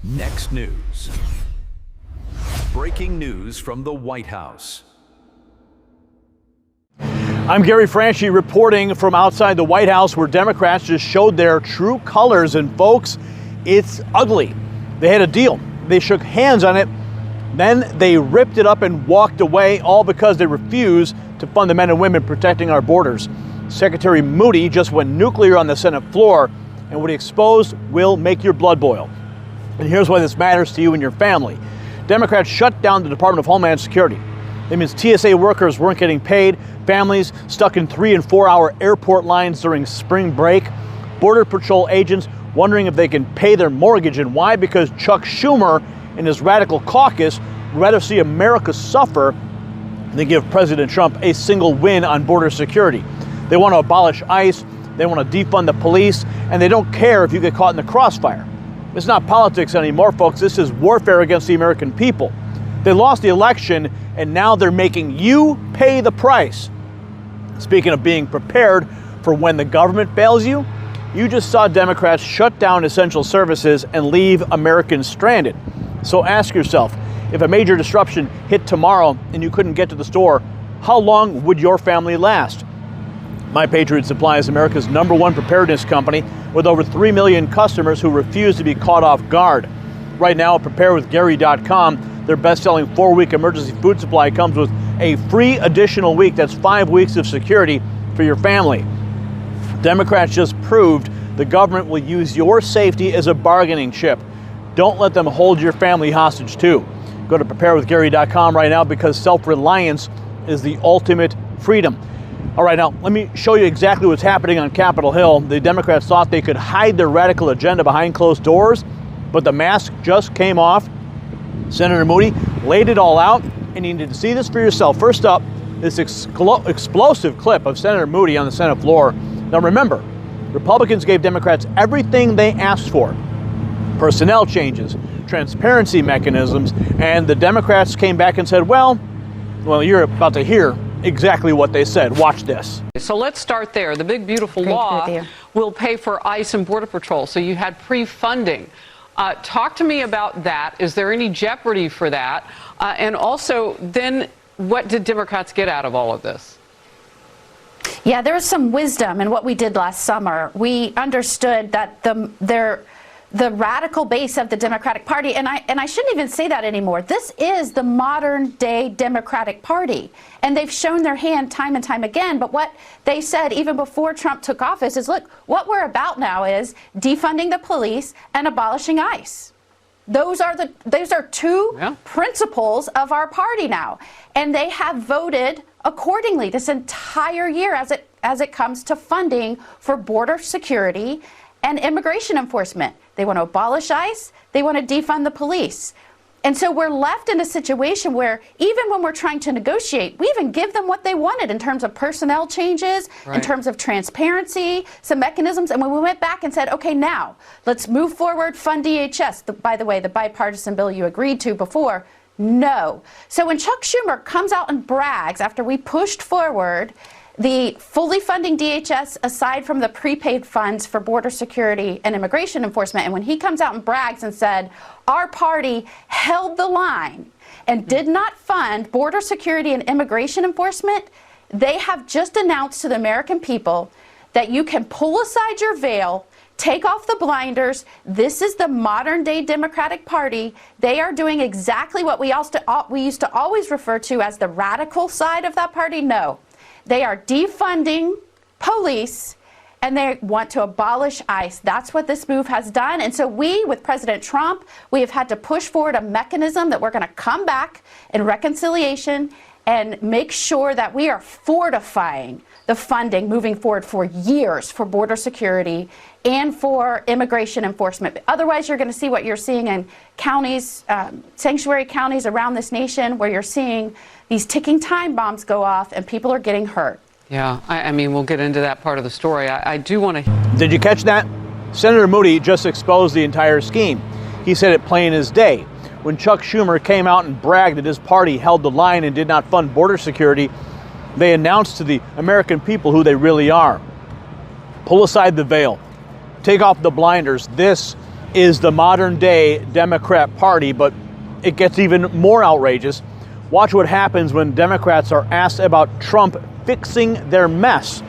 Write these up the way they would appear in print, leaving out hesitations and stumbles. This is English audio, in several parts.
Next news. Breaking news from the White House. I'm Gary Franchi reporting from outside the White House, where Democrats just showed their true colors. And folks, it's ugly. They had a deal. They shook hands on it. Then they ripped it up and walked away, all because they refused to fund the men and women protecting our borders. Secretary Moody just went nuclear on the Senate floor, and what he exposed will make your blood boil. And here's why this matters to you and your family. Democrats shut down the Department of Homeland Security. That means TSA workers weren't getting paid, families stuck in 3- and 4-hour airport lines during spring break, Border Patrol agents wondering if they can pay their mortgage. And why? Because Chuck Schumer and his radical caucus would rather see America suffer than give President Trump a single win on border security. They want to abolish ICE, they want to defund the police, and they don't care if you get caught in the crossfire. It's not politics anymore, folks. This is warfare against the American people. They lost the election, and now they're making you pay the price. Speaking of being prepared for when the government fails you, you just saw Democrats shut down essential services and leave Americans stranded. So ask yourself, if a major disruption hit tomorrow and you couldn't get to the store, how long would your family last? My Patriot Supply is America's #1 preparedness company with over 3 million customers who refuse to be caught off guard. Right now at preparewithgary.com, their best-selling 4-week emergency food supply comes with a free additional week. That's 5 weeks of security for your family. Democrats just proved the government will use your safety as a bargaining chip. Don't let them hold your family hostage too. Go to preparewithgary.com right now, because self-reliance is the ultimate freedom. All right, now let me show you exactly what's happening on Capitol Hill. The Democrats thought they could hide their radical agenda behind closed doors, but the mask just came off. Senator Moody laid it all out, and you need to see this for yourself. First up, this explosive clip of Senator Moody on the Senate floor. Now remember, Republicans gave Democrats everything they asked for: personnel changes, transparency mechanisms, and the Democrats came back and said, well, you're about to hear exactly what they said. Watch this. So let's start there. The big, beautiful law will pay for ICE and Border Patrol. So you had pre-funding. Talk to me about that. Is there any jeopardy for that? And also, then what did Democrats get out of all of this? Yeah, there was some wisdom in what we did last summer. We understood that the radical base of the Democratic Party, and I shouldn't even say that anymore. This is the modern day Democratic Party, and they've shown their hand time and time again. But what they said even before Trump took office is, look, what we're about now is defunding the police and abolishing ICE. Those are two principles of our party now, and they have voted accordingly this entire year as it comes to funding for border security and immigration enforcement. They want to abolish ICE. They want to defund the police. And so we're left in a situation where even when we're trying to negotiate, we even give them what they wanted in terms of personnel changes, in terms of transparency, some mechanisms. And when we went back and said, okay, now let's move forward, fund DHS, by the way, the bipartisan bill you agreed to before, no. So when Chuck Schumer comes out and brags after we pushed forward the fully funding DHS, aside from the prepaid funds for border security and immigration enforcement, and when he comes out and brags and said, our party held the line and did not fund border security and immigration enforcement, they have just announced to the American people that you can pull aside your veil, take off the blinders. This is the modern day Democratic Party. They are doing exactly what we used to always refer to as the radical side of that party. No. They are defunding police, and they want to abolish ICE. That's what this move has done. And so we, with President Trump, we have had to push forward a mechanism that we're going to come back in reconciliation and make sure that we are fortifying the funding moving forward for years for border security and for immigration enforcement. Otherwise, you're going to see what you're seeing in counties, sanctuary counties around this nation, where you're seeing these ticking time bombs go off and people are getting hurt. Yeah, I mean, we'll get into that part of the story. I do want to... Did you catch that? Senator Moody just exposed the entire scheme. He said it plain as day. When Chuck Schumer came out and bragged that his party held the line and did not fund border security, they announced to the American people who they really are. Pull aside the veil. Take off the blinders. This is the modern day Democrat Party, but it gets even more outrageous. Watch what happens when Democrats are asked about Trump fixing their mess.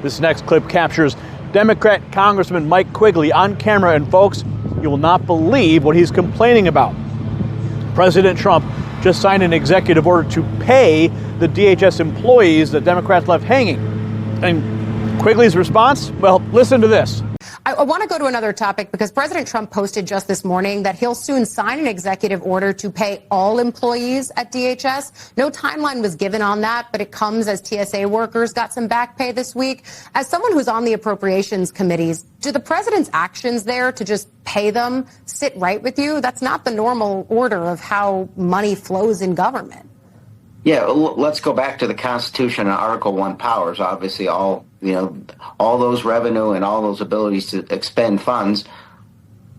This next clip captures Democrat Congressman Mike Quigley on camera, and folks, you will not believe what he's complaining about. President Trump just signed an executive order to pay the DHS employees that Democrats left hanging. And Quigley's response? Well, listen to this. I want to go to another topic because President Trump posted just this morning that he'll soon sign an executive order to pay all employees at DHS. No timeline was given on that, but it comes as TSA workers got some back pay this week. As someone who's on the appropriations committees, do the president's actions there to just pay them sit right with you? That's not the normal order of how money flows in government. Yeah, let's go back to the Constitution and Article 1 powers. Obviously, all those revenue and all those abilities to expend funds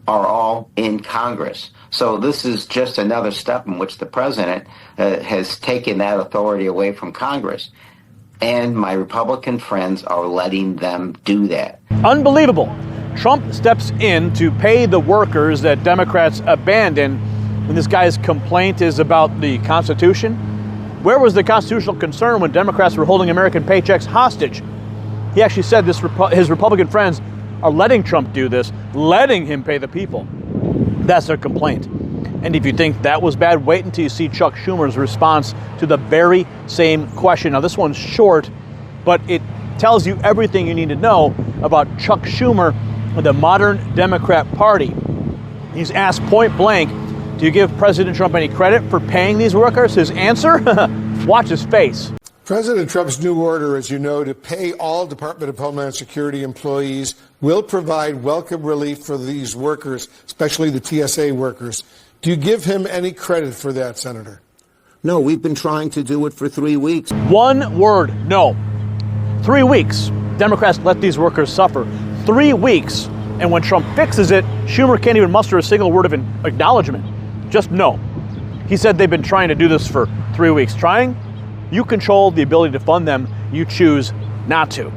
are all in Congress. So this is just another step in which the president has taken that authority away from Congress. And my Republican friends are letting them do that. Unbelievable. Trump steps in to pay the workers that Democrats abandoned when this guy's complaint is about the Constitution. Where was the constitutional concern when Democrats were holding American paychecks hostage? He actually said his Republican friends are letting Trump do this, letting him pay the people. That's their complaint. And if you think that was bad, wait until you see Chuck Schumer's response to the very same question. Now, this one's short, but it tells you everything you need to know about Chuck Schumer and the modern Democrat Party. He's asked point blank, do you give President Trump any credit for paying these workers? His answer? Watch his face. President Trump's new order, as you know, to pay all Department of Homeland Security employees will provide welcome relief for these workers, especially the TSA workers. Do you give him any credit for that, Senator? No, we've been trying to do it for 3 weeks. One word, no. 3 weeks. Democrats let these workers suffer. 3 weeks. And when Trump fixes it, Schumer can't even muster a single word of acknowledgement. Just no. He said they've been trying to do this for 3 weeks. Trying? You control the ability to fund them. You choose not to.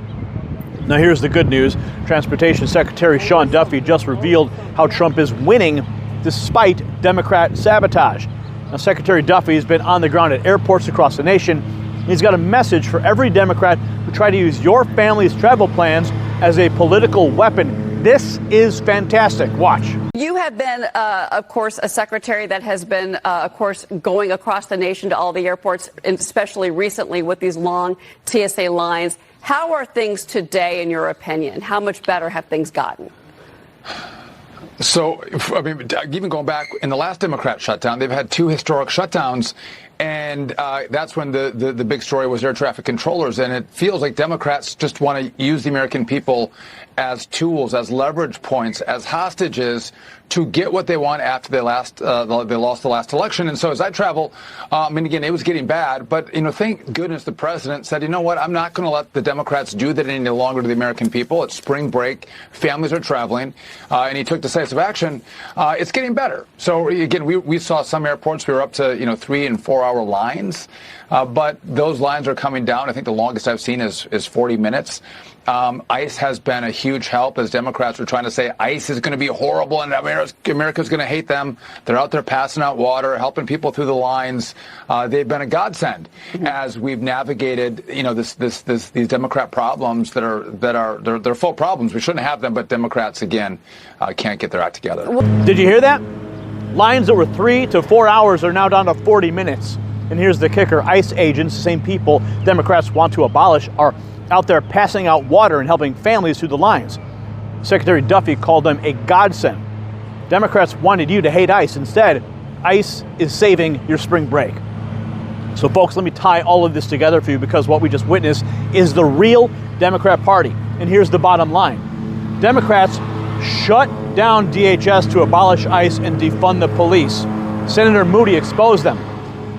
Now here's the good news. Transportation Secretary Sean Duffy just revealed how Trump is winning despite Democrat sabotage. Now Secretary Duffy has been on the ground at airports across the nation. He's got a message for every Democrat who tried to use your family's travel plans as a political weapon. This is fantastic. Watch. You have been, of course, a secretary that has been, of course, going across the nation to all the airports, and especially recently with these long TSA lines. How are things today, in your opinion? How much better have things gotten? So, I mean, even going back in the last Democrat shutdown, they've had 2 historic shutdowns. And that's when the big story was air traffic controllers. And it feels like Democrats just want to use the American people as tools, as leverage points, as hostages to get what they want after they lost the last election. And so as I travel, I mean, again, it was getting bad. But, thank goodness the president said, you know what, I'm not going to let the Democrats do that any longer to the American people. It's spring break. Families are traveling. And he took decisive action. It's getting better. So, again, we saw some airports. We were up to, 3 and 4 hour lines. But those lines are coming down. I think the longest I've seen is 40 minutes. ICE has been a huge help as Democrats were trying to say ICE is going to be horrible and America's going to hate them. They're out there passing out water, helping people through the lines. They've been a godsend as we've navigated, these Democrat problems they're full problems. We shouldn't have them, but Democrats again can't get their act together. Did you hear that? Lines that were 3 to 4 hours are now down to 40 minutes. And here's the kicker. ICE agents, the same people Democrats want to abolish, are out there passing out water and helping families through the lines. Secretary Duffy called them a godsend. Democrats wanted you to hate ICE. Instead, ICE is saving your spring break. So, folks, let me tie all of this together for you, because what we just witnessed is the real Democrat Party. And here's the bottom line. Democrats shut down DHS to abolish ICE and defund the police. Senator Moody exposed them.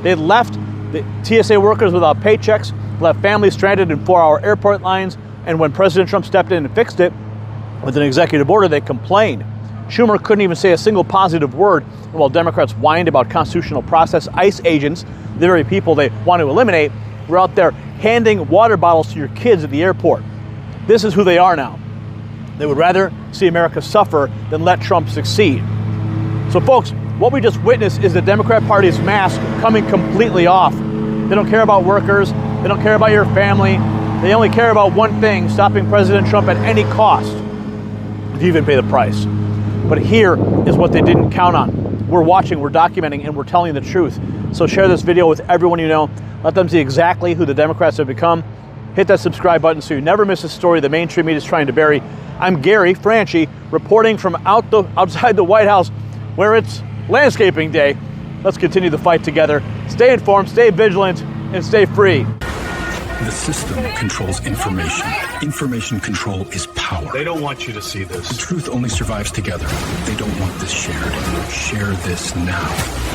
They left the TSA workers without paychecks, left families stranded in 4-hour airport lines, and when President Trump stepped in and fixed it with an executive order, they complained. Schumer couldn't even say a single positive word. And while Democrats whined about constitutional process, ICE agents, the very people they want to eliminate, were out there handing water bottles to your kids at the airport. This is who they are now. They would rather see America suffer than let Trump succeed. So folks, what we just witnessed is the Democrat Party's mask coming completely off. They don't care about workers. They don't care about your family. They only care about one thing, stopping President Trump at any cost, if you even pay the price. But here is what they didn't count on. We're watching, we're documenting, and we're telling the truth. So share this video with everyone you know. Let them see exactly who the Democrats have become. Hit that subscribe button so you never miss a story the mainstream media is trying to bury. I'm Gary Franchi, reporting from outside the White House, where it's landscaping day. Let's continue the fight together. Stay informed, stay vigilant, and stay free. The system controls information. Information control is power. They don't want you to see this. The truth only survives together. They don't want this shared. Share this now.